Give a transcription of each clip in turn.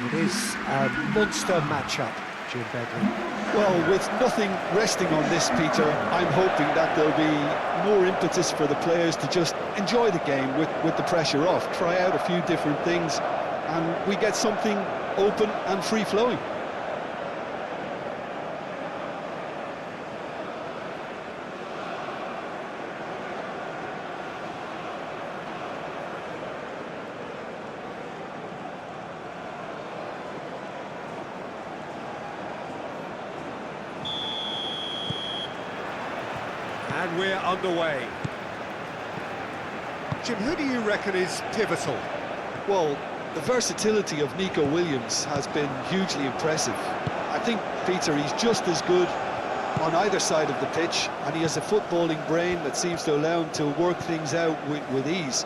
It is a monster matchup, Jim Begley. Well, with nothing resting on this, Peter, I'm hoping that there'll be more impetus for the players to just enjoy the game with the pressure off, try out a few different things, and we get something open and free-flowing. And we're underway. Jim, who do you reckon is pivotal? Well, the versatility of Nico Williams has been hugely impressive. I think, Peter, he's just as good on either side of the pitch, and he has a footballing brain that seems to allow him to work things out with ease.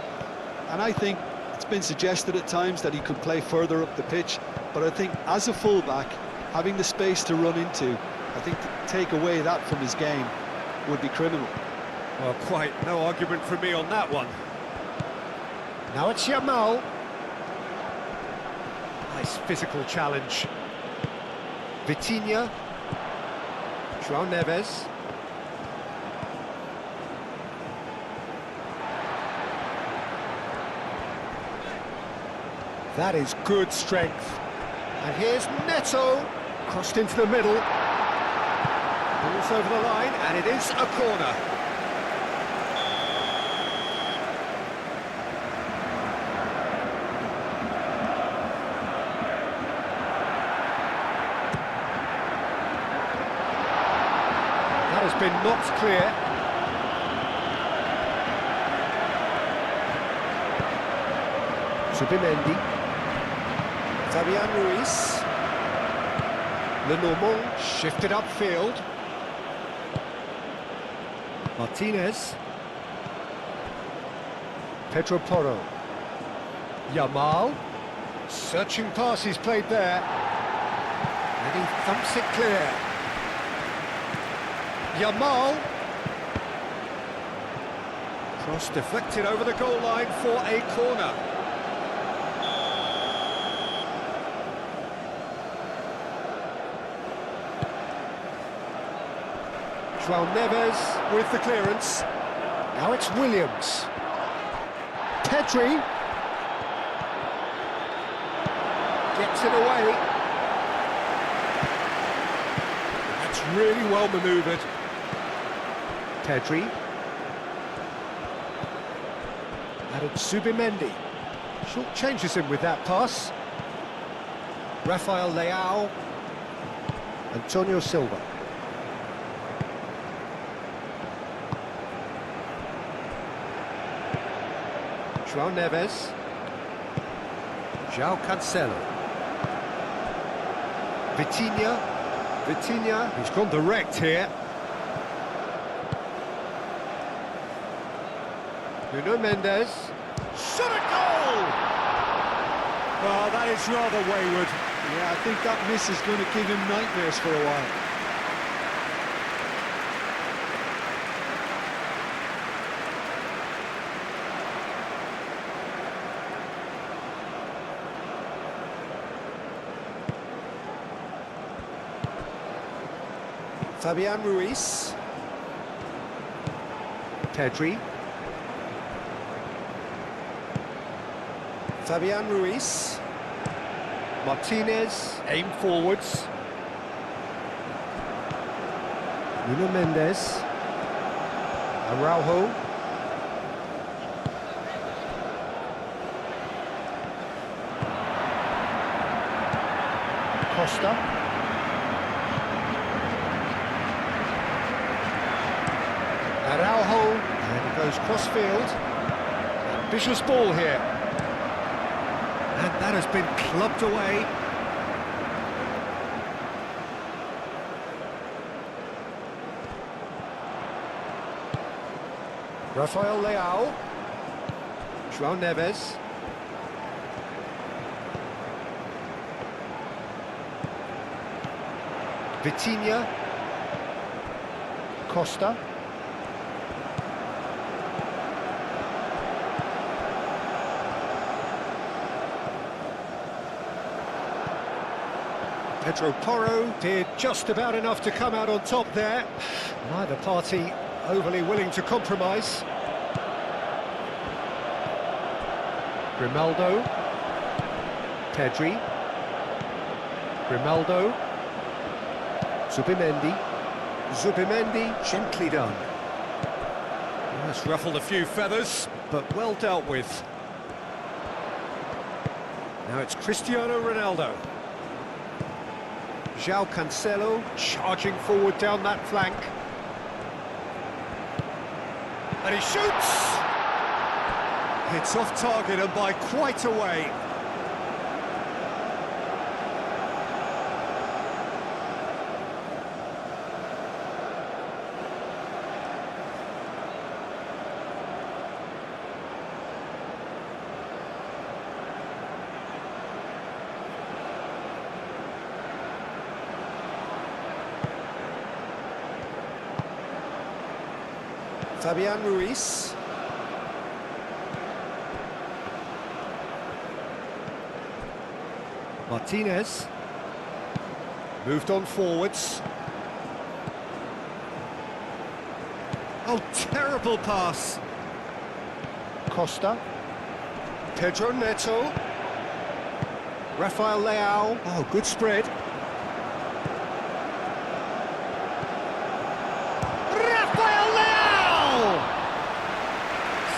And I think it's been suggested at times that he could play further up the pitch, but I think as a fullback, having the space to run into, I think to take away that from his game would be criminal. Well, quite no argument from me on that one. Now it's Yamal. Nice physical challenge. Vitinha. João Neves. That is good strength. And here's Neto. Crossed into the middle. Ball's over the line, and it is a corner. That has been knocked clear. Subimendi. Fabian Ruiz. Lenormand shifted upfield. Martinez. Pedro Porro. Yamal. Searching pass he's played there. And he thumps it clear. Yamal. Cross deflected over the goal line for a corner. João Neves with the clearance. Now it's Williams. Pedri. Gets it away. That's really well manoeuvred. Pedri. And it's Subimendi. Short changes him with that pass. Rafael Leao. Antonio Silva. João Neves. João Cancelo. Vitinha, he's gone direct here. Nuno Mendes. Shot a goal! Well, that is rather wayward. Yeah, I think that miss is going to give him nightmares for a while. Fabian Ruiz. Pedri. Fabian Ruiz. Martinez, aim forwards. Nuno Mendes. Araujo. Costa. Araujo, and he goes cross-field. Ambitious ball here. And that has been clubbed away. Rafael Leao. João Neves. Vitinha. Costa. Pedro Porro did just about enough to come out on top there. Neither party overly willing to compromise. Grimaldo. Pedri. Grimaldo. Zubimendi. Zubimendi, gently done. That's ruffled a few feathers, but well dealt with. Now it's Cristiano Ronaldo. João Cancelo charging forward down that flank. And he shoots! It's off target and by quite a way. Fabian Ruiz. Martinez. Moved on forwards. Oh, terrible pass. Costa. Pedro Neto. Rafael Leao. Oh, good spread.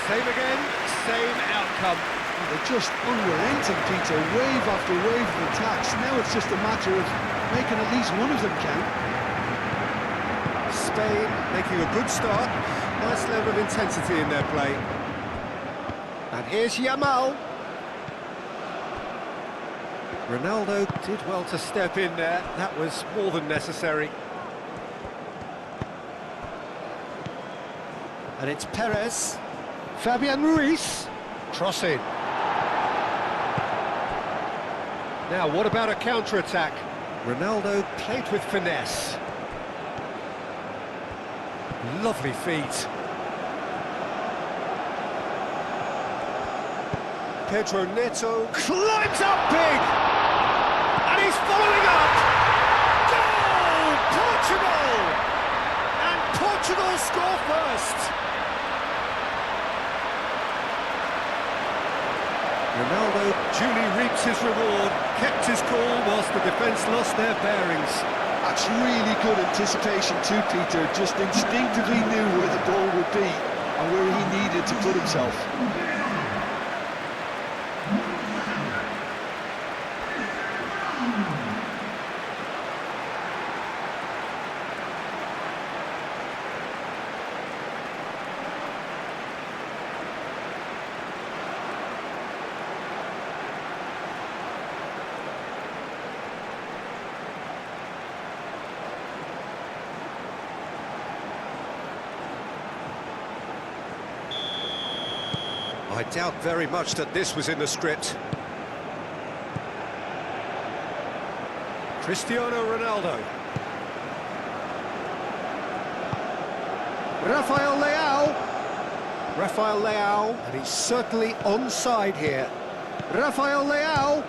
Same again, same outcome. They're just unrelenting, Peter, wave after wave of attacks. Now it's just a matter of making at least one of them count. Spain making a good start. Nice level of intensity in their play. And here's Yamal. Ronaldo did well to step in there. That was more than necessary. And it's Perez. Fabian Ruiz, crossing. Now, what about a counter-attack? Ronaldo played with finesse. Lovely feet. Pedro Neto climbs up big! And he's following up! Goal! Portugal! And Portugal score first! Ronaldo duly reaps his reward, kept his cool whilst the defence lost their bearings. That's really good anticipation too, Peter. Just instinctively knew where the ball would be and where he needed to put himself. I doubt very much that this was in the script. Cristiano Ronaldo. Rafael Leao. Rafael Leao, and he's certainly onside here. Rafael Leao.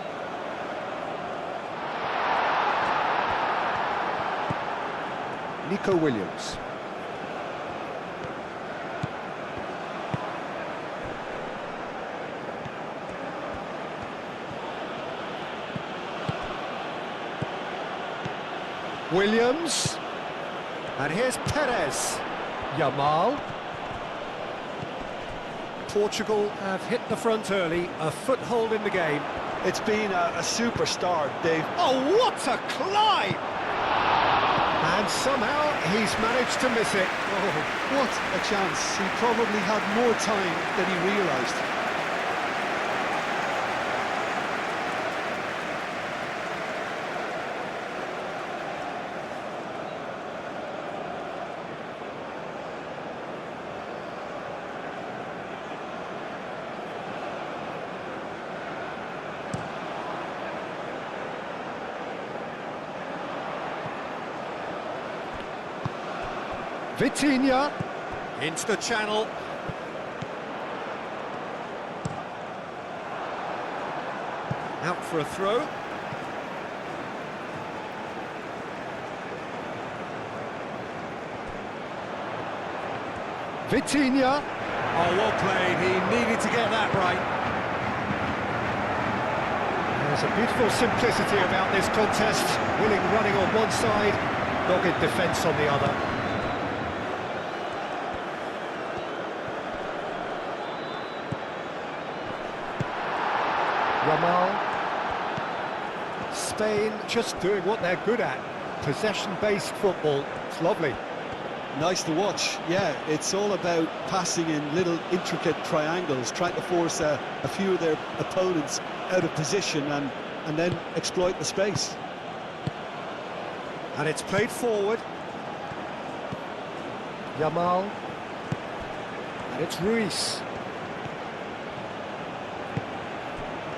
Nico Williams. Williams, and here's Perez. Yamal. Portugal have hit the front early, a foothold in the game. It's been a super start, Dave. Oh, what a climb! And somehow he's managed to miss it. Oh, what a chance. He probably had more time than he realised. Vitinha into the channel. Out for a throw. Vitinha. Oh, well played. He needed to get that right. There's a beautiful simplicity about this contest. Willing running on one side, dogged defence on the other. Ramal. Spain just doing what they're good at. Possession-based football. It's lovely. Nice to watch. Yeah, it's all about passing in little intricate triangles, trying to force a few of their opponents out of position and then exploit the space. And it's played forward. Yamal. And it's Ruiz.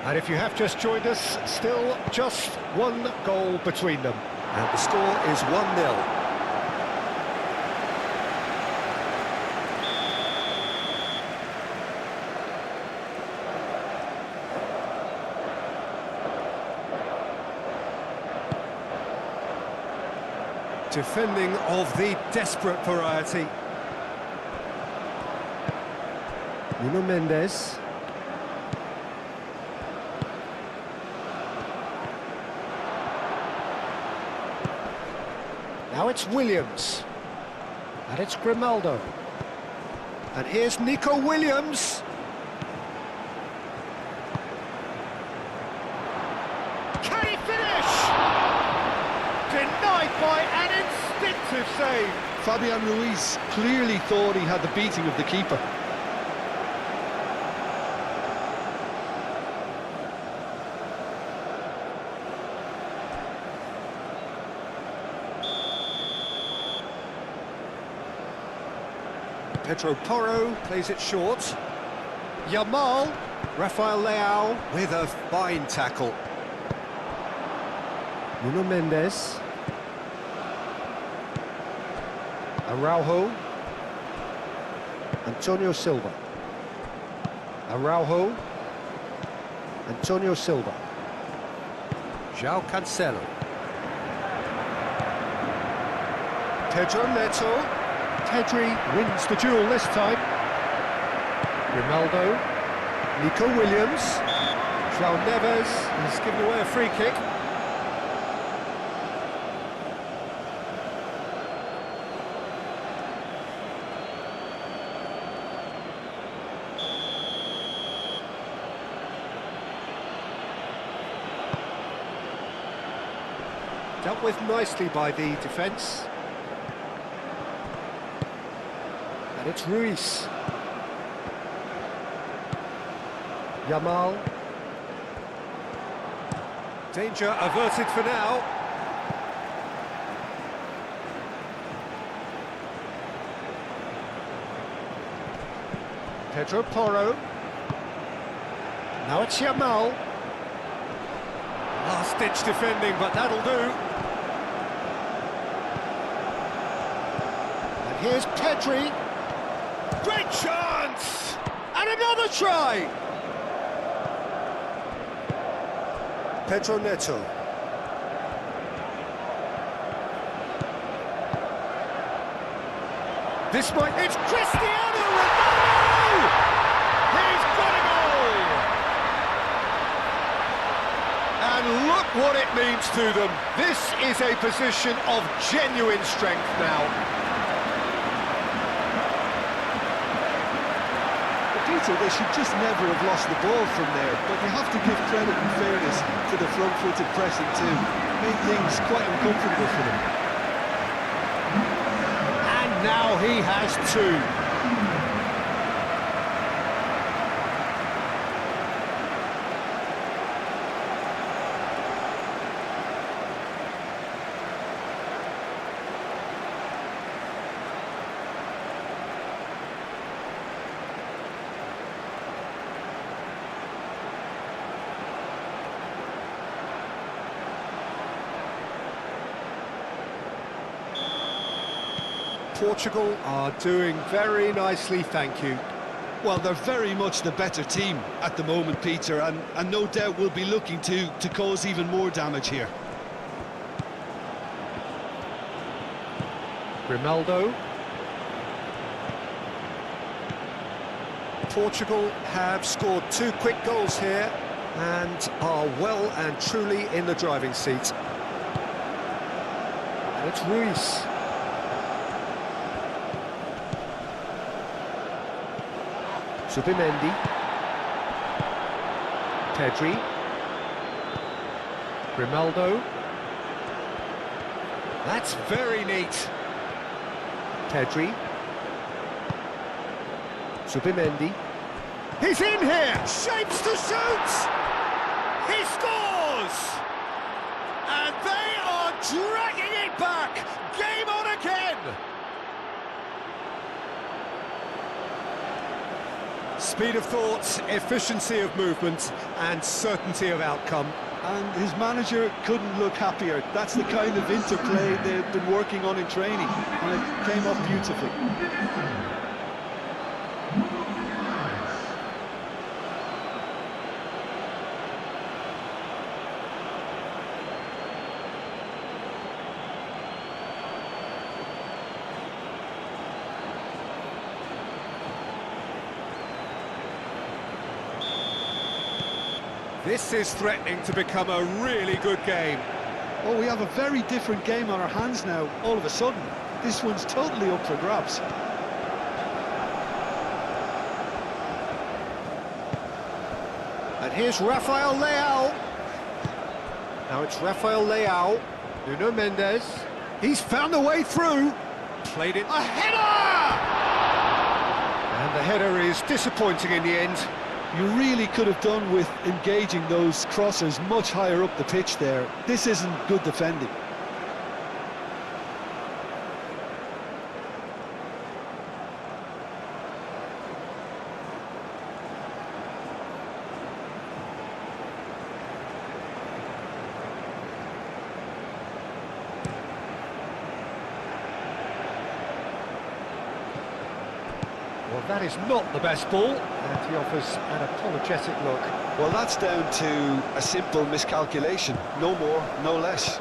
And if you have just joined us, still just one goal between them. And the score is 1-0. Defending of the desperate variety. Nuno Mendes. Now it's Williams. And it's Grimaldo. And here's Nico Williams. Can he finish? Denied by an instinctive save. Fabian Ruiz clearly thought he had the beating of the keeper. Pedro Porro plays it short. Yamal. Rafael Leao with a fine tackle. Nuno Mendes. Araujo. Antonio Silva. Araujo. Antonio Silva. João Cancelo. Pedro Neto. Pedri wins the duel this time. Grimaldo. Nico Williams. João Neves has given away a free kick. Dealt with nicely by the defence. And it's Ruiz. Yamal. Danger averted for now. Pedro Porro. Now it's Yamal. Last-ditch defending, but that'll do. And here's Pedri. Great chance! And another try! Pedro Neto. This might... It's Cristiano Ronaldo! He's got a goal! And look what it means to them. This is a position of genuine strength now. Peter, they should just never have lost the ball from there, but you have to give credit and fairness to the front-footed pressing too. Made things quite uncomfortable for them. And now he has two. Portugal are doing very nicely, thank you. Well, they're very much the better team at the moment, Peter, and no doubt will be looking to cause even more damage here. Grimaldo. Portugal have scored 2 quick goals here and are well and truly in the driving seat. And it's Ruiz. Subimendi. Pedri. Grimaldo. That's very neat. Pedri. Subimendi. He's in here! Shapes to shoot! He scores! And they are dragging it back! Game on again! Speed of thought, efficiency of movement, and certainty of outcome. And his manager couldn't look happier. That's the kind of interplay they've been working on in training, and it came up beautifully. This is threatening to become a really good game. Oh, we have a very different game on our hands now, all of a sudden. This one's totally up for grabs. And here's Rafael Leao. Now it's Rafael Leao. Nuno Mendes. He's found a way through. Played it. A header! And the header is disappointing in the end. You really could have done with engaging those crossers much higher up the pitch there. This isn't good defending. Well, that is not the best ball, and he offers an apologetic look. Well, that's down to a simple miscalculation. No more, no less.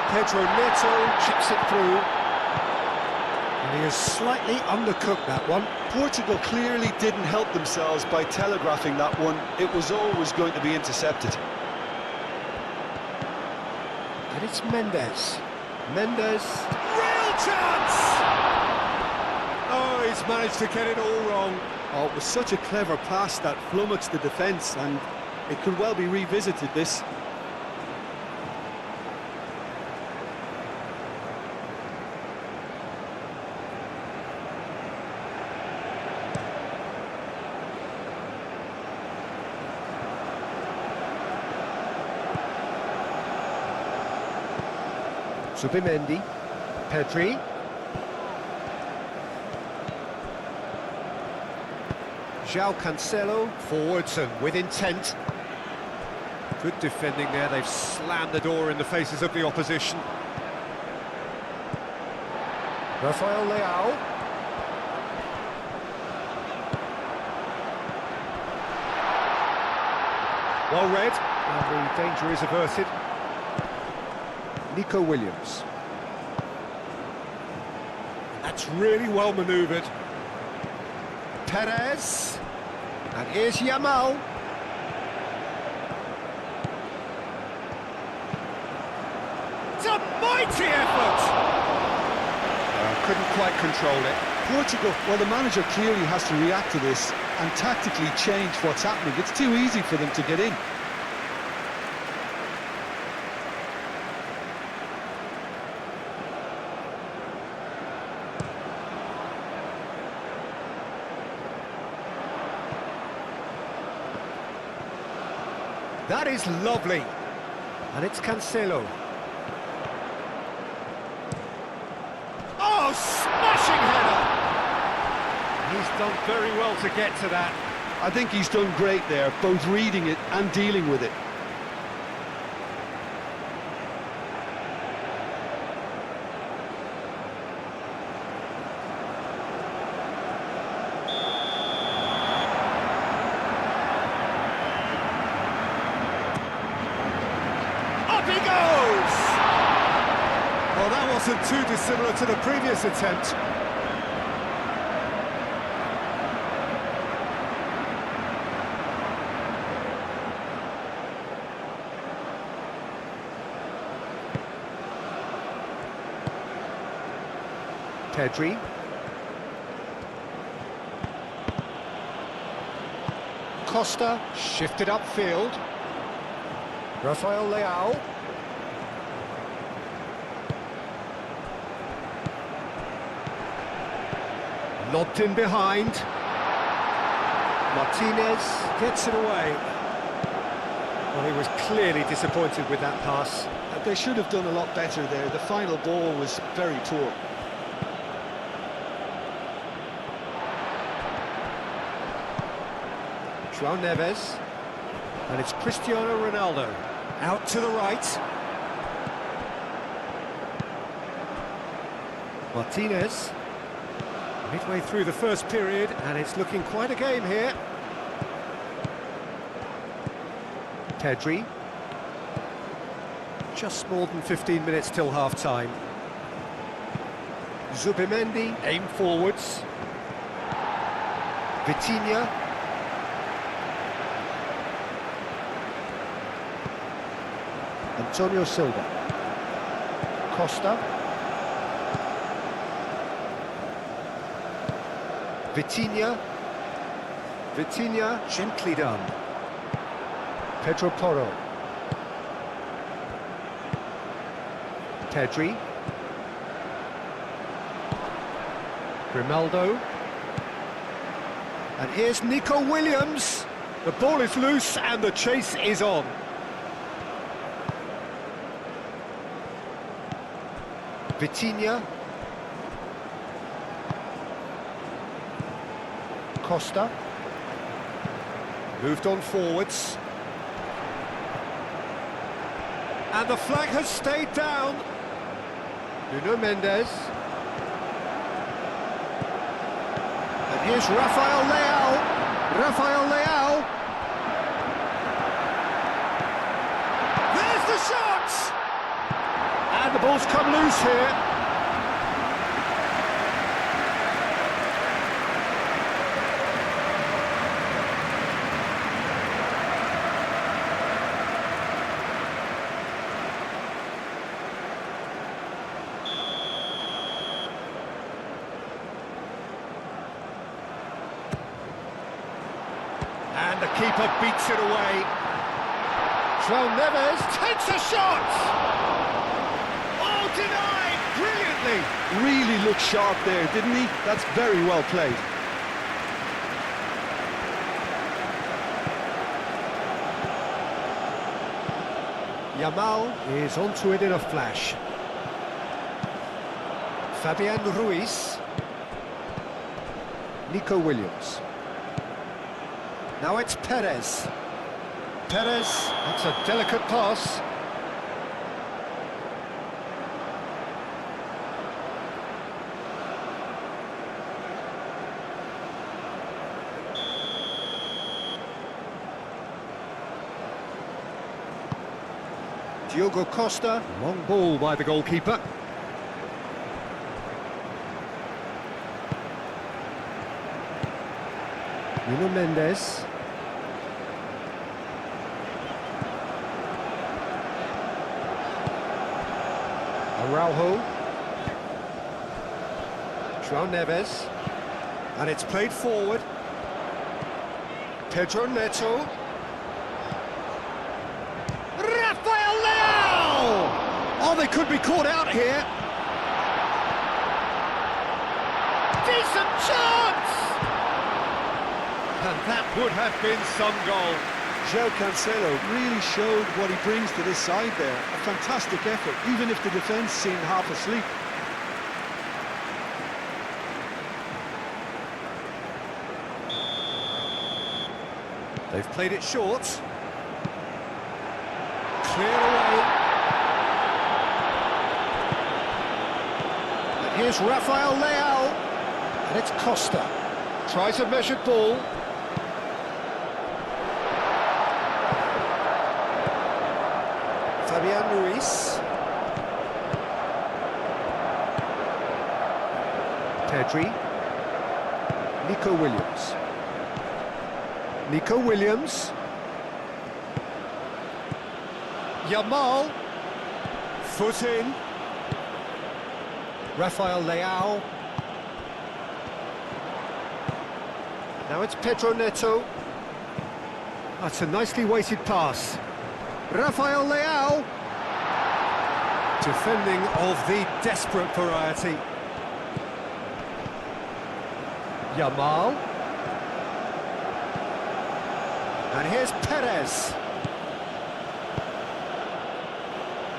Pedro Neto chips it through. And he has slightly undercooked that one. Portugal clearly didn't help themselves by telegraphing that one. It was always going to be intercepted. And it's Mendes. Mendes. Real chance! Oh, he's managed to get it all wrong. Oh, it was such a clever pass that flummoxed the defence, and it could well be revisited, this. Subimendi. Pedri. João Cancelo, forwards and with intent. Good defending there, they've slammed the door in the faces of the opposition. Rafael Leao. Well read, and the danger is averted. Nico Williams. That's really well manoeuvred. Perez, and here's Yamal. It's a mighty effort! Couldn't quite control it. Portugal, well, the manager clearly has to react to this and tactically change what's happening. It's too easy for them to get in. That is lovely. And it's Cancelo. Oh, smashing header! He's done very well to get to that. I think he's done great there, both reading it and dealing with it. He goes! Well, that wasn't too dissimilar to the previous attempt. Pedri. Costa shifted upfield. Rafael Leao. Lobbed in behind. Martinez gets it away. Well, he was clearly disappointed with that pass. They should have done a lot better there. The final ball was very poor. João Neves. And it's Cristiano Ronaldo. Out to the right. Martinez. Midway through the first period, and it's looking quite a game here. Pedri. Just more than 15 minutes till half-time. Zubimendi, aim forwards. Vitinha. Antonio Silva. Costa. Vitinha. Vitinha, gently done. Pedro Porro. Pedri. Grimaldo. And here's Nico Williams. The ball is loose and the chase is on. Vitinha. Costa. Moved on forwards. And the flag has stayed down. Nuno Mendes. And here's Rafael Leao. Rafael Leao. There's the shot! And the ball's come loose here. And the keeper beats it away. João Neves takes a shot! Oh, denied! Brilliantly! Really looked sharp there, didn't he? That's very well played. Yamal is onto it in a flash. Fabian Ruiz. Nico Williams. Now it's Perez. Perez, that's a delicate pass. Diogo Costa, long ball by the goalkeeper. Nuno Mendes. Araujo. João Neves. And it's played forward. Pedro Neto. Rafael Leao! Oh, they could be caught out here. Decent chance! And that would have been some goal. João Cancelo really showed what he brings to this side there. A fantastic effort, even if the defence seemed half asleep. They've played it short. Clear away. And here's Rafael Leao. And it's Costa. Tries a measured ball. Fabian Ruiz. Pedri. Nico Williams. Nico Williams. Yamal. Foot in. Rafael Leao. Now it's Pedro Neto. That's a nicely weighted pass. Rafael Leao. Defending of the desperate variety. Yamal. And here's Perez.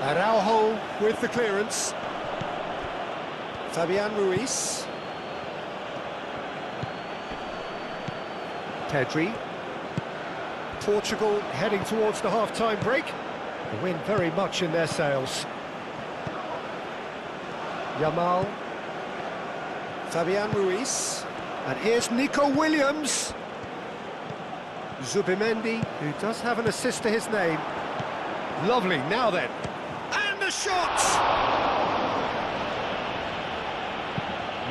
Araujo with the clearance. Fabian Ruiz. Pedri. Portugal heading towards the half-time break. The wind very much in their sails. Yamal. Fabian Ruiz. And here's Nico Williams. Zubimendi, who does have an assist to his name. Lovely, now then. And the shot!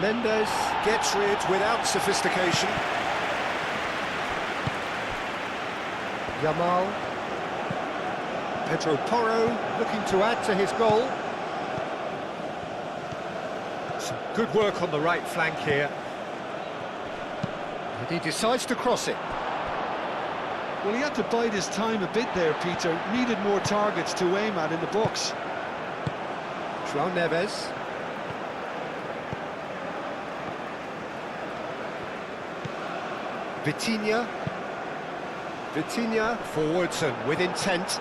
Mendes gets rid without sophistication. Yamal. Pedro Porro looking to add to his goal. Some good work on the right flank here. And he decides to cross it. Well, he had to bide his time a bit there, Peter. Needed more targets to aim at in the box. João Neves. Vitinha. Vitinha forwards and with intent.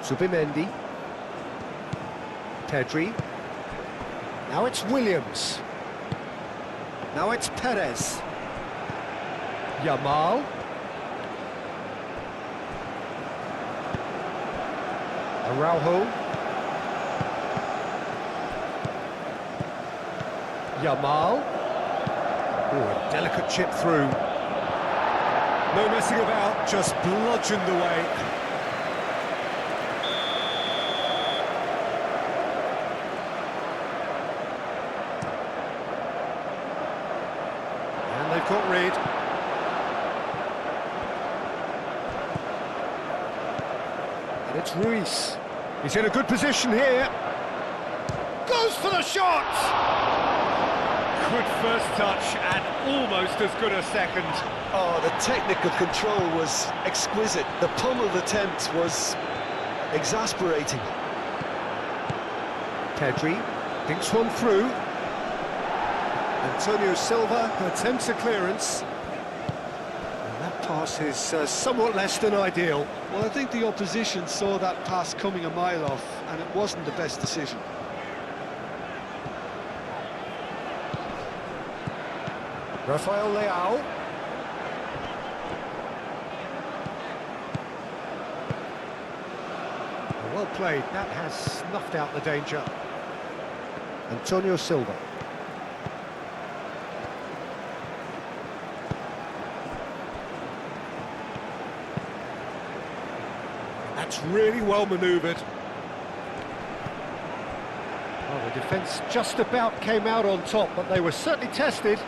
Zubimendi. Pedri. Now it's Williams. Now it's Perez. Yamal. Araujo. Yamal. Oh, a delicate chip through. No messing about, just bludgeoned away. And they've got rid. And it's Ruiz. He's in a good position here. Goes for the shot! Good first touch and almost as good a second. Oh, the technical control was exquisite. The pummeled attempt was exasperating. Pedri thinks one through. Antonio Silva attempts a clearance. And that pass is somewhat less than ideal. Well, I think the opposition saw that pass coming a mile off, and it wasn't the best decision. Rafael Leao. Well played, that has snuffed out the danger. Antonio Silva. That's really well manoeuvred. Well, the defence just about came out on top, but they were certainly tested.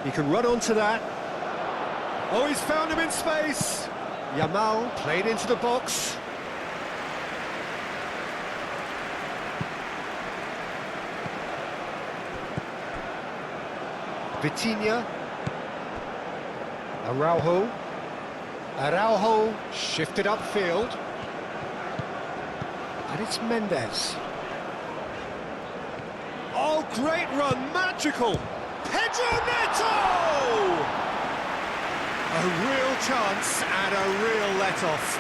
He can run onto that. Oh, he's found him in space. Yamal played into the box. Vitinha. Araujo. Araujo shifted upfield. And it's Mendes. Oh, great run, magical. Pedro Neto! A real chance and a real let-off.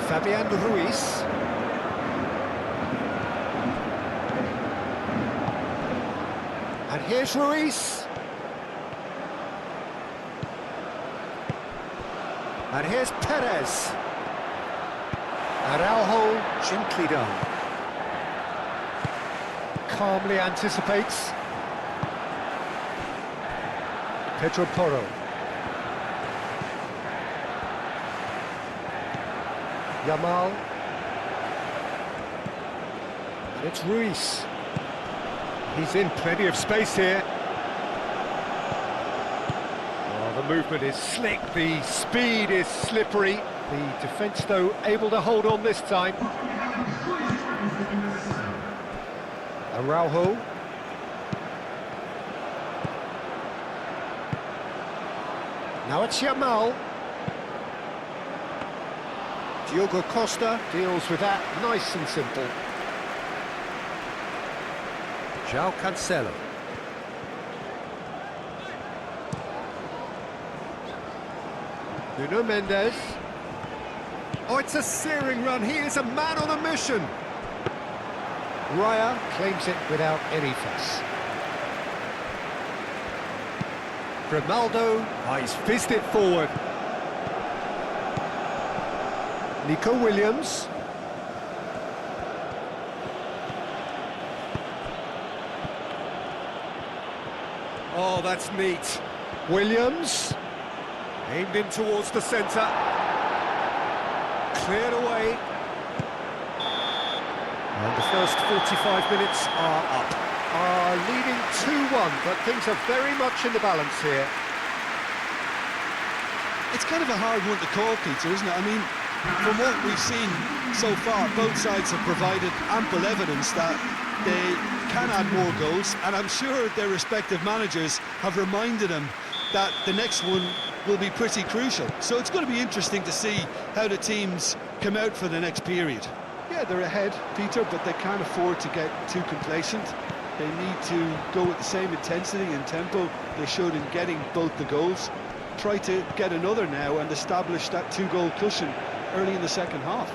Fabian Ruiz. And here's Ruiz. And here's Perez. Araujo, gently done. Calmly anticipates. Pedro Porro. Yamal. And it's Ruiz. He's in plenty of space here. Oh, the movement is slick, the speed is slippery. The defence, though, able to hold on this time. Araujo. Now it's Yamal. Diogo Costa deals with that nice and simple. João Cancelo. Nuno Mendes. Oh, it's a searing run. He is a man on a mission. Raya claims it without any fuss. Grimaldo, he's fizzed it forward. Nico Williams. Oh, that's neat. Williams, aimed in towards the centre. Cleared away. And the first 45 minutes are up. Are leading 2-1, but things are very much in the balance here. It's kind of a hard one to call, Peter, isn't it? I mean, from what we've seen so far, both sides have provided ample evidence that they can add more goals, and I'm sure their respective managers have reminded them that the next one will be pretty crucial. So it's going to be interesting to see how the teams come out for the next period. Yeah, they're ahead, Peter, but they can't afford to get too complacent. They need to go with the same intensity and tempo they showed in getting both the goals. Try to get another now and establish that two-goal cushion early in the second half.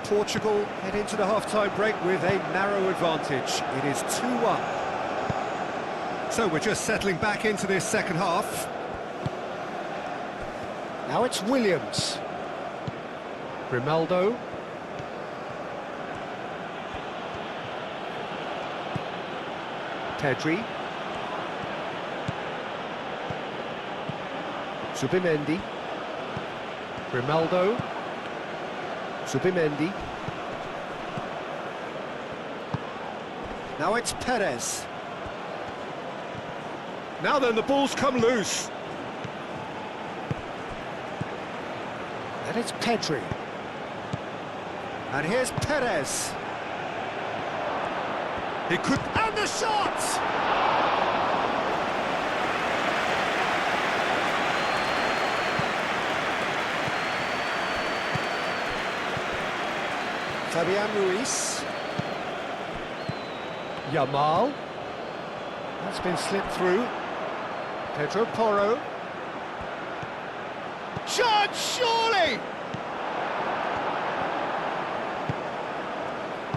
Portugal head into the half-time break with a narrow advantage. It is 2-1. So we're just settling back into this second half. Now it's Williams. Grimaldo. Pedri. Zubimendi. Grimaldo. Zubimendi. Now it's Perez. Now then, the ball's come loose. And it's Pedri. And here's Perez. He could... And the shot! Fabian Ruiz. Yamal. That's been slipped through. Pedro Porro. Shot, surely!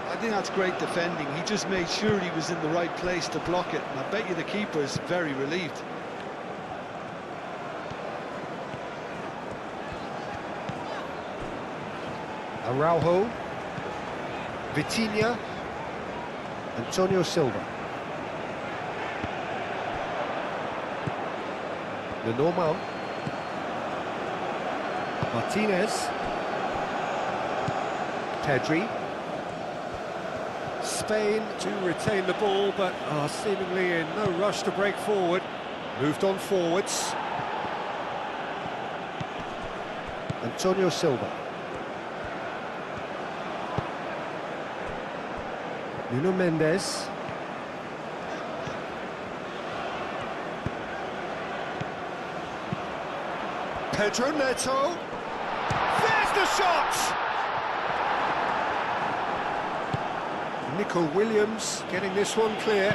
I think that's great defending. He just made sure he was in the right place to block it, and I bet you the keeper's very relieved. Araujo. Vitinha. Antonio Silva. The normal. Martinez. Pedri. Spain to retain the ball, but are seemingly in no rush to break forward. Moved on forwards. Antonio Silva. Nuno Mendes. Pedro Neto. There's the shot! Nico Williams getting this one clear.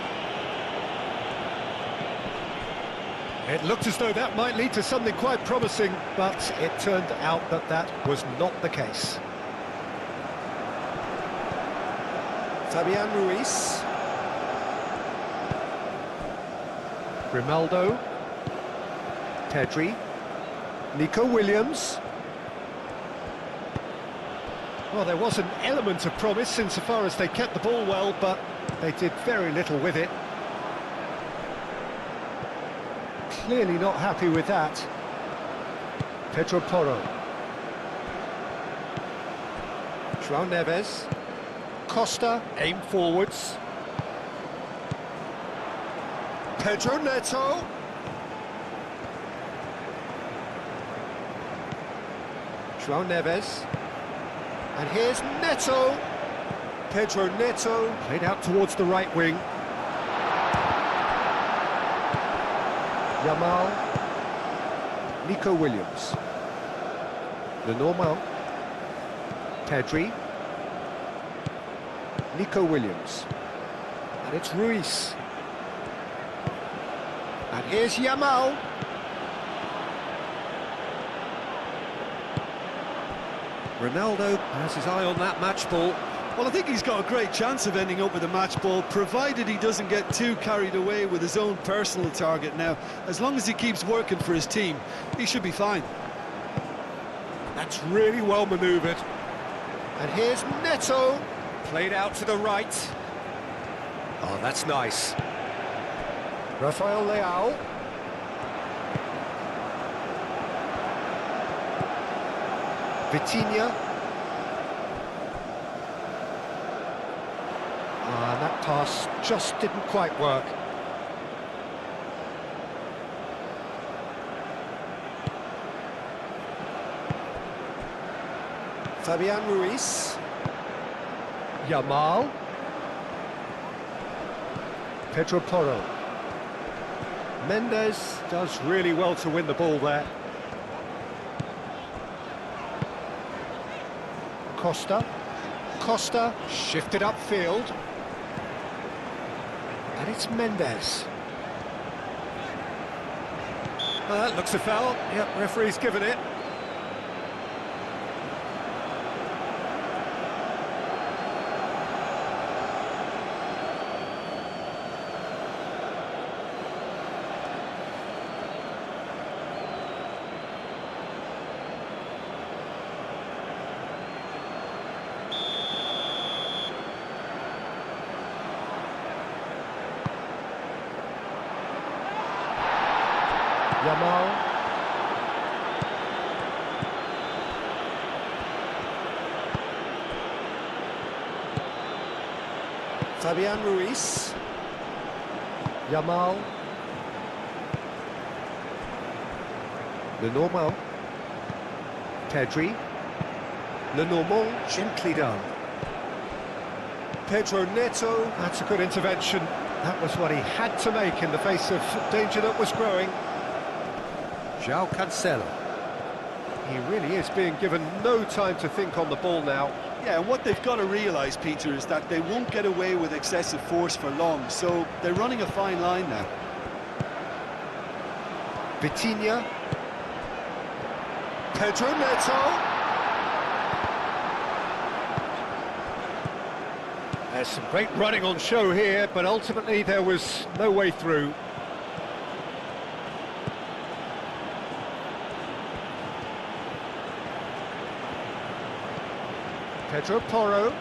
It looked as though that might lead to something quite promising, but it turned out that that was not the case. Fabian Ruiz. Grimaldo. Pedri. Nico Williams. Well, there was an element of promise insofar as they kept the ball well, but they did very little with it. Clearly not happy with that. Pedro Porro. João Neves. Costa, aim forwards. Pedro Neto. João Neves. And here's Neto. Pedro Neto. Played out towards the right wing. Yamal. Nico Williams. Lenormand. Pedri. Nico Williams. And it's Ruiz. And here's Yamal. Ronaldo has his eye on that match ball. Well, I think he's got a great chance of ending up with a match ball, provided he doesn't get too carried away with his own personal target now. As long as he keeps working for his team, he should be fine. That's really well manoeuvred. And here's Neto. Played out to the right. Oh, that's nice. Rafael Leao. Vitinha. And that pass just didn't quite work. Fabian Ruiz. Yamal. Pedro Porro. Mendes does really well to win the ball there. Costa. Costa shifted upfield. And it's Mendes. That looks a foul. Yep, referee's given it. Yamal. Fabian Ruiz. Yamal. Lenormand. Pedri. Lenormand, gently done. Pedro Neto. That's a good intervention. That was what he had to make in the face of danger that was growing. João Cancelo. He really is being given no time to think on the ball now. Yeah, and what they've got to realise, Peter, is that they won't get away with excessive force for long, so they're running a fine line now. Vitinha. Pedro Neto. There's some great running on show here, but ultimately there was no way through. Pedro Porro.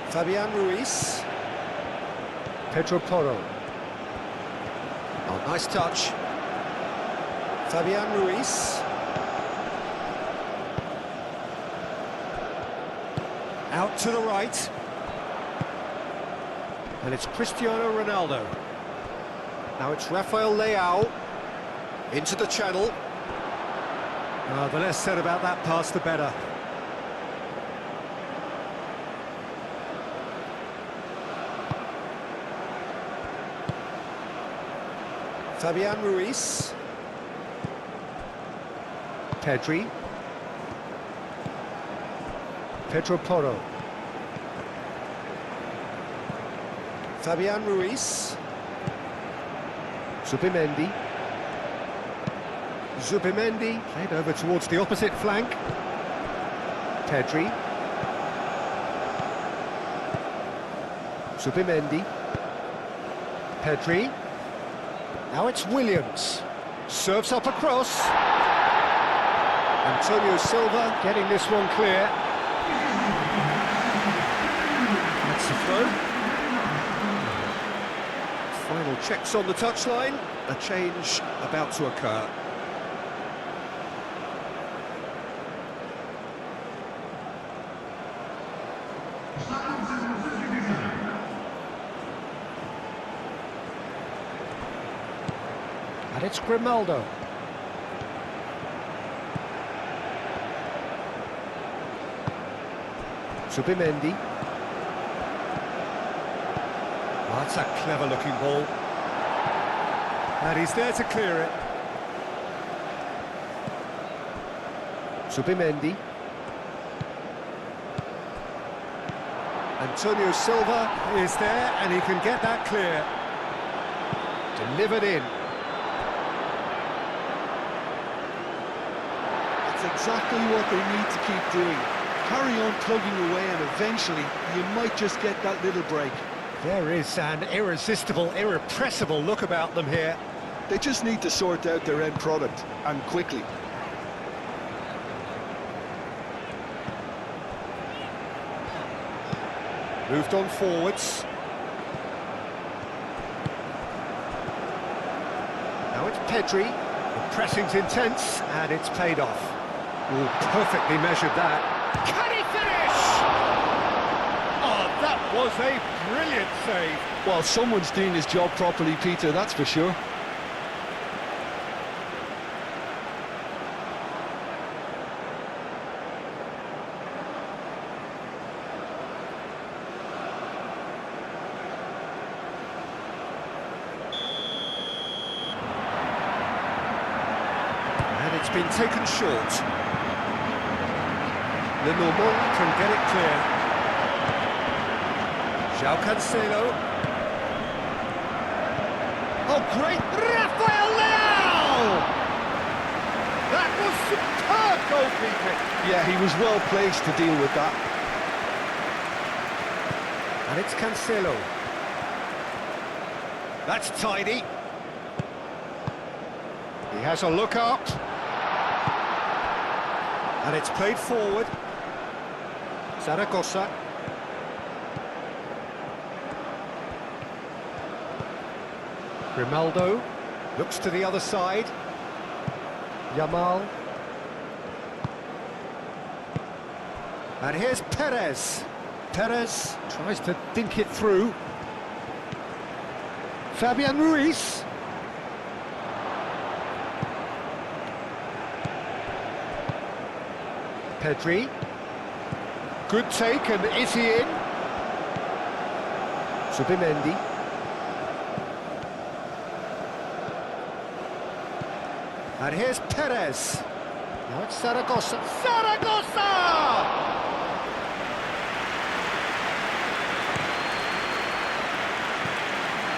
Fabian Ruiz. Pedro Porro. Oh, nice touch. Fabian Ruiz. Out to the right. And it's Cristiano Ronaldo. Now it's Rafael Leao. Into the channel. The less said about that pass, the better. Fabian Ruiz. Pedri. Pedro Porro. Fabian Ruiz. Zubimendi. Zubimendi played over towards the opposite flank. Pedri. Zubimendi. Pedri. Now it's Williams. Serves up across. Antonio Silva getting this one clear. That's the throw. Final checks on the touchline. A change about to occur. And it's Grimaldo. Subimendi. Oh, that's a clever-looking ball. And he's there to clear it. Subimendi. Antonio Silva is there, and he can get that clear. Delivered in. That's exactly what they need to keep doing. Carry on plugging away, and eventually you might just get that little break. There is an irresistible, irrepressible look about them here. They just need to sort out their end product, and quickly. Moved on forwards. Now it's Pedri. The pressing's intense, and it's paid off. Ooh, perfectly measured that. Can he finish? Oh, that was a brilliant save. Well, someone's doing his job properly, Peter, that's for sure. And it's been taken short. Lenormand can get it clear. João Cancelo. Oh, great! Rafael Leao! That was superb goalkeeping. Yeah, he was well placed to deal with that. And it's Cancelo. That's tidy. He has a look up. And it's played forward. Zaragoza. Grimaldo looks to the other side. Yamal. And here's Perez. Perez tries to think it through. Fabian Ruiz. Pedri. Good take, and is he in? Subimendi. And here's Perez. Now it's Zaragoza. Zaragoza!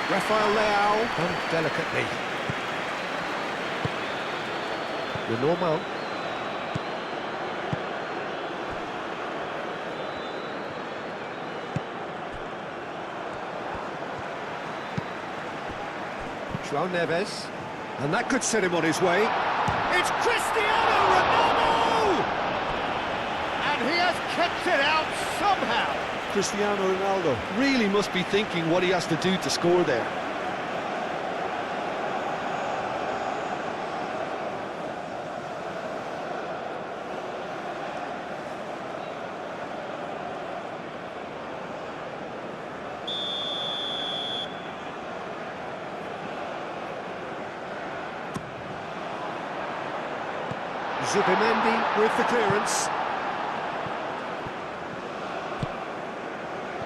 Rafael Leao, done delicately. Lenormand. João Neves, and that could set him on his way. It's Cristiano Ronaldo! And he has kept it out somehow. Cristiano Ronaldo really must be thinking what he has to do to score there. Zubimendi with the clearance.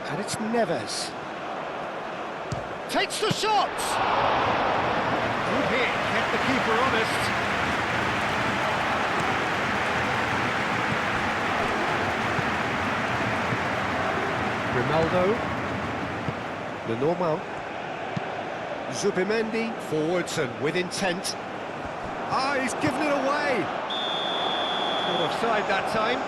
And it's Neves. Takes the shot! Good hit, kept the keeper honest. Grimaldo. Lenormand. Zubimendi, forwards and with intent. Ah, he's given it away! Not offside that time.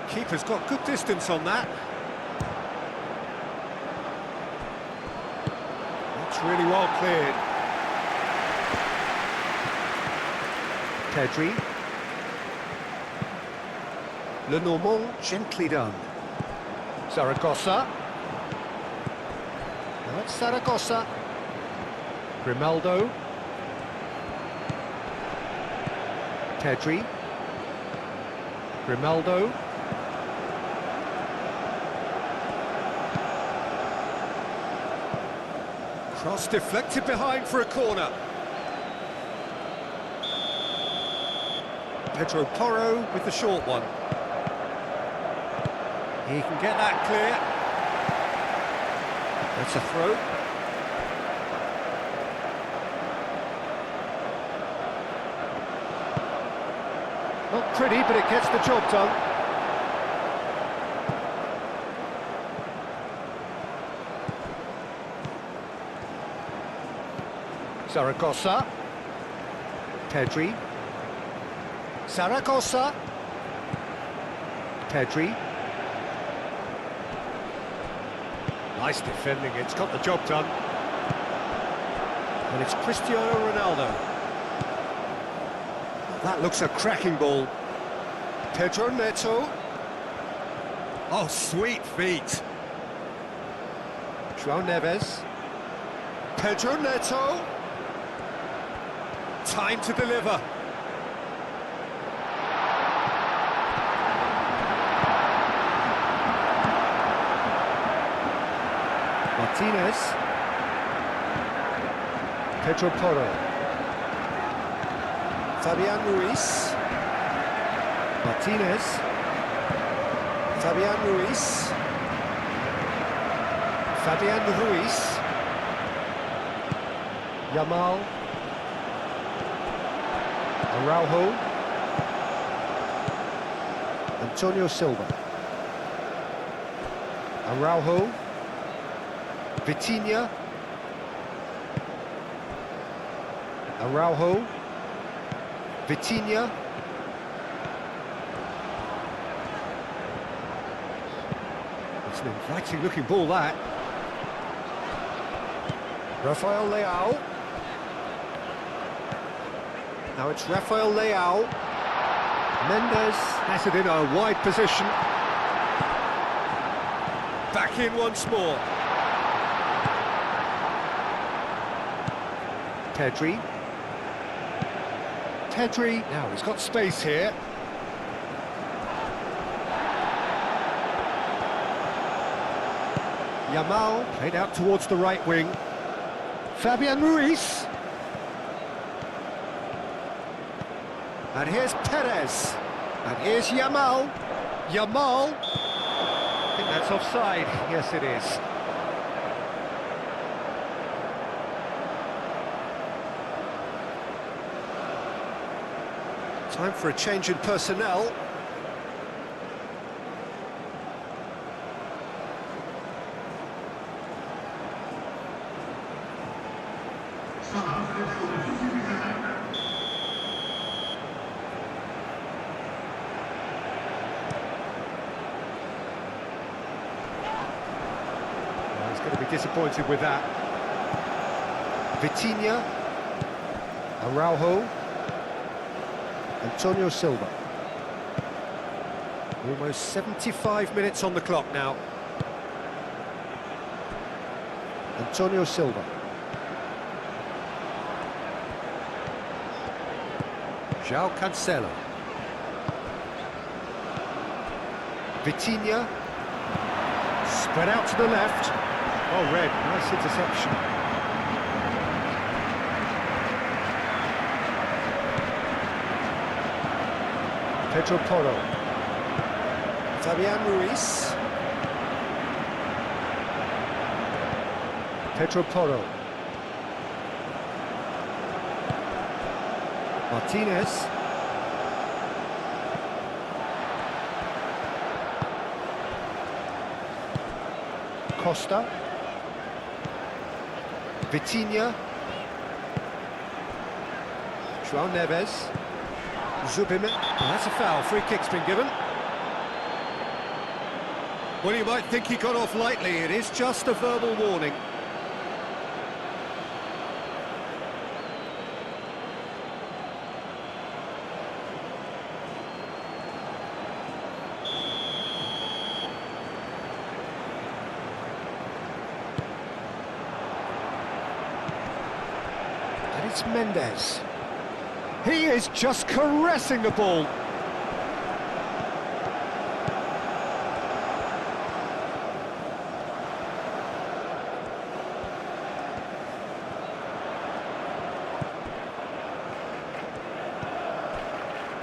Keeper's got good distance on that. Not That's really well cleared. Pedri. Lenormand, gently done. Zaragoza. Now it's Zaragoza. Grimaldo. Pedri. Grimaldo. Cross deflected behind for a corner. Pedro Porro with the short one. He can get that clear. That's a throw. Not pretty, but it gets the job done. Zaragoza. Pedri. Zaragoza. Pedri. Nice defending, it's got the job done. And it's Cristiano Ronaldo. That looks a cracking ball. Pedro Neto. Oh, sweet feet. João Neves. Pedro Neto. Time to deliver. Martinez. Pedro Porro. Fabian Ruiz. Martinez. Fabian Ruiz. Fabian Ruiz. Yamal. Araujo. Antonio Silva. Araujo. Vitinha. Araujo. Vitinha. It's an inviting looking ball, that. Rafael Leao. Now it's Rafael Leao. Mendes has it in a wide position. Back in once more. Pedri. Pedri. Now he's got space here. Yamal played out towards the right wing. Fabian Ruiz. And here's Perez. And here's Yamal. Yamal. I think that's offside. Yes, it is. Time for a change in personnel. He's going to be disappointed with that. Vitinha. Araujo. Antonio Silva. Almost 75 minutes on the clock now. Antonio Silva. João Cancelo. Vitinha. Spread out to the left. Oh, red. Nice interception. Pedro Porro. Fabian Ruiz. Pedro Porro. Martinez. Costa. Vitinha. João Neves. Zubimir. Oh, that's a foul. Free kick's been given. Well, you might think he got off lightly. It is just a verbal warning. it's Mendes. He is just caressing the ball.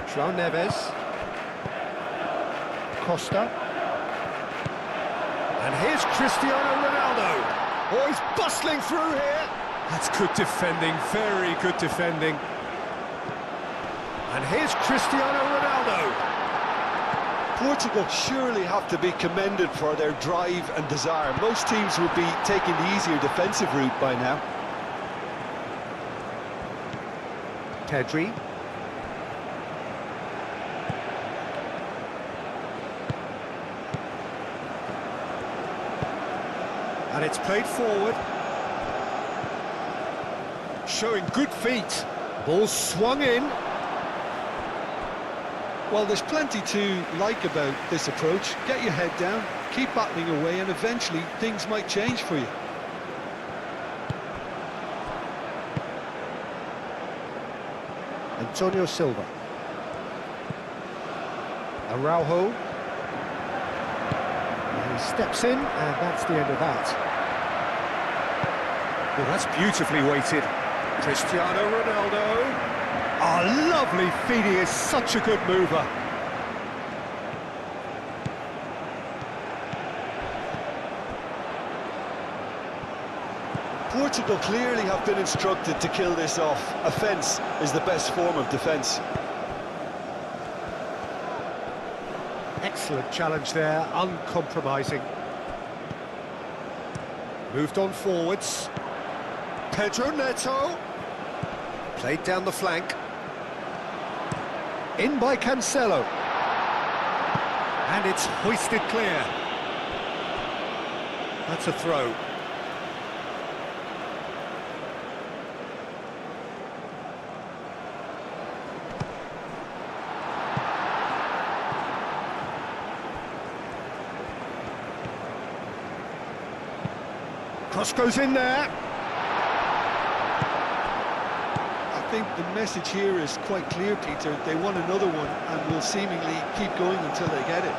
João Neves. Costa. And here's Cristiano Ronaldo. Oh, he's bustling through here. That's good defending, very good defending. And here's Cristiano Ronaldo. Portugal surely have to be commended for their drive and desire. Most teams would be taking the easier defensive route by now. Pedri. And it's played forward. Showing good feet. Ball swung in. Well, there's plenty to like about this approach. Get your head down, keep battling away, and eventually things might change for you. Antonio Silva. Araujo. And he steps in, and that's the end of that. Well, that's beautifully weighted. Cristiano Ronaldo. Oh, lovely feet, he is such a good mover. Portugal clearly have been instructed to kill this off. Offence is the best form of defence. Excellent challenge there, uncompromising. Moved on forwards. Pedro Neto. Played down the flank. In by Cancelo. And it's hoisted clear. That's a throw. Cross goes in there. I think the message here is quite clear, Peter. They want another one and will seemingly keep going until they get it.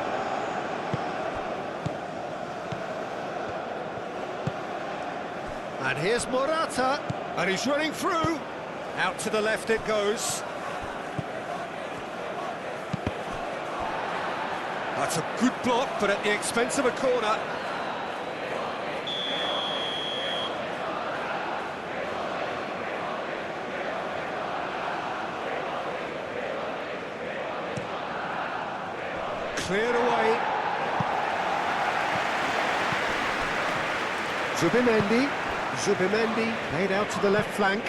And here's Morata, and he's running through. Out to the left it goes. That's a good block, but at the expense of a corner. Cleared away. Zubimendi played out to the left flank.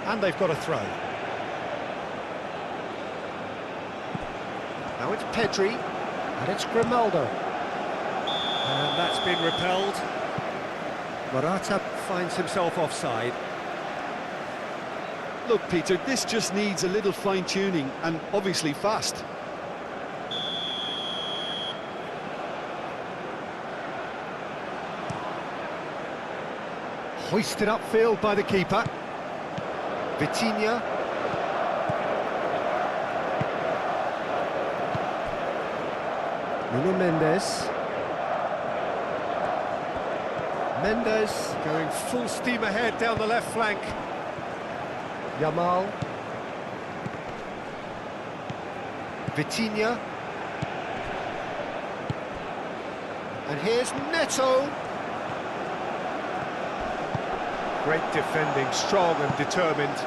And they've got a throw. Now it's Pedri, and it's Grimaldo. And that's been repelled. Morata finds himself offside. Look, Peter, this just needs a little fine-tuning and obviously fast. Hoisted upfield by the keeper. Vitinha. Nuno Mendes. Mendes going full steam ahead down the left flank. Yamal. Vitinha. And here's Neto. Great defending, strong and determined.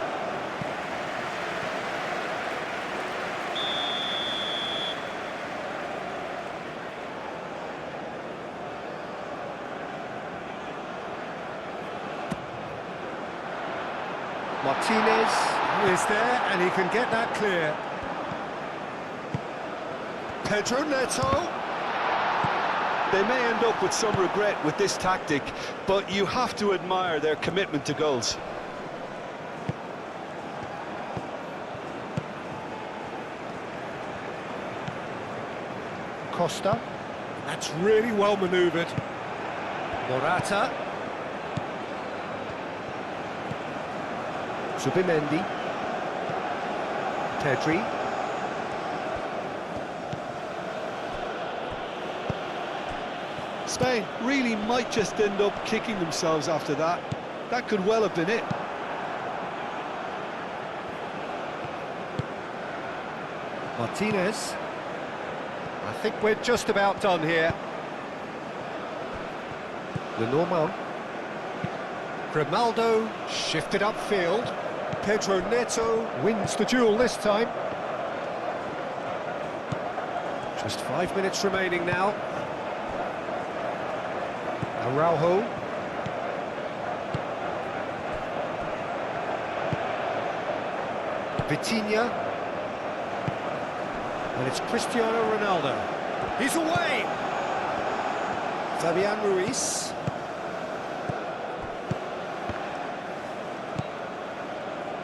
Martinez is there, and he can get that clear. Pedro Neto. They may end up with some regret with this tactic, but you have to admire their commitment to goals. Costa. That's really well manoeuvred. Morata. Subimendi. Pedri. Spain really might just end up kicking themselves after that. That could well have been it. Martinez. I think we're just about done here. Lenormand. Grimaldo shifted upfield. Pedro Neto wins the duel this time. Just 5 minutes remaining now. Araujo. Vitinha. And it's Cristiano Ronaldo. He's away! Fabian Ruiz.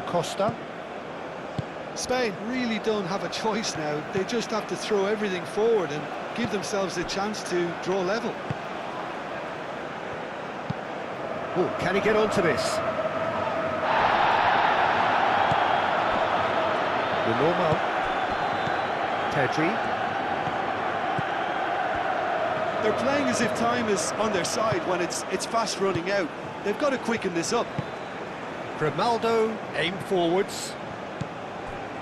Costa. Spain really don't have a choice now. They just have to throw everything forward and give themselves a chance to draw level. Oh, can he get onto this? Lenormand. Pedri. They're playing as if time is on their side when it's fast running out. They've got to quicken this up. Grimaldo, aim forwards.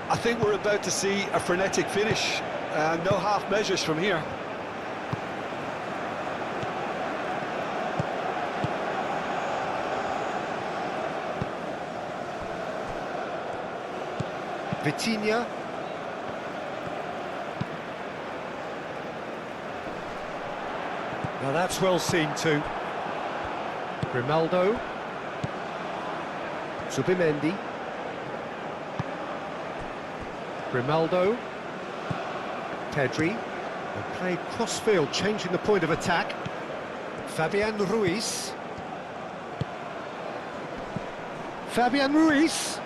I think we're about to see a frenetic finish. No half measures from here. Vitinha. Now that's well seen too. Grimaldo. Subimendi. Grimaldo. Pedri. And played cross-field, changing the point of attack. Fabian Ruiz. Fabian Ruiz.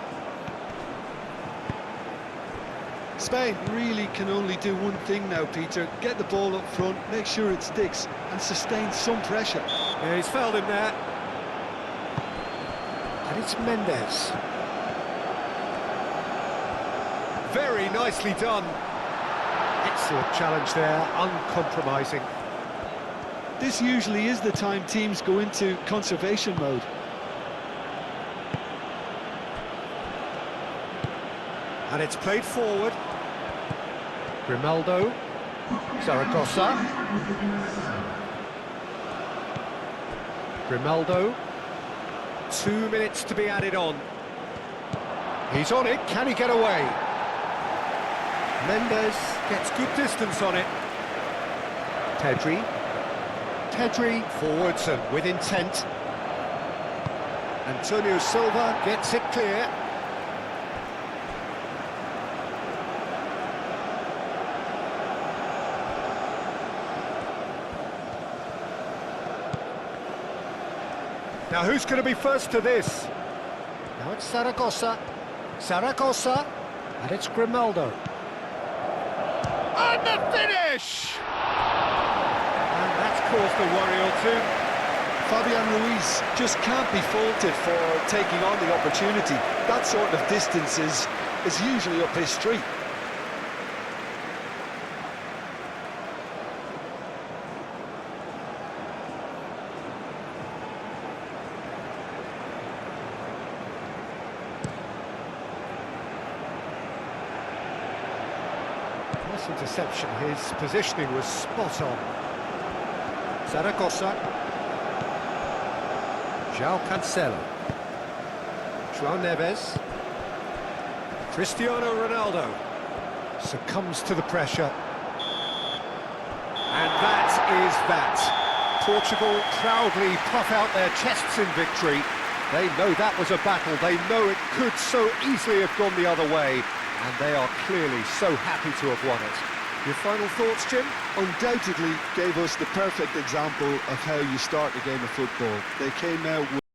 Spain really can only do one thing now, Peter. Get the ball up front, make sure it sticks, and sustain some pressure. Yeah, he's fouled him there. And it's Mendes. Very nicely done. Excellent challenge there, uncompromising. This usually is the time teams go into conservation mode. And it's played forward. Grimaldo. Zaragoza. Grimaldo. 2 minutes to be added on. He's on it, can he get away? Mendes gets good distance on it. Pedri. Pedri forwards and with intent. Antonio Silva gets it clear. Now who's going to be first to this? Now it's Zaragoza. Zaragoza. And it's Grimaldo. And the finish! And that's caused a worry or two. Fabian Ruiz just can't be faulted for taking on the opportunity. That sort of distance is usually up his street. Nice interception, his positioning was spot on. Zaragoza. João Cancelo. João Neves. Cristiano Ronaldo succumbs to the pressure. And that is that. Portugal proudly puff out their chests in victory. They know that was a battle. They know it could so easily have gone the other way. And they are clearly so happy to have won it. Your final thoughts, Jim? Undoubtedly gave us the perfect example of how you start a game of football. They came out with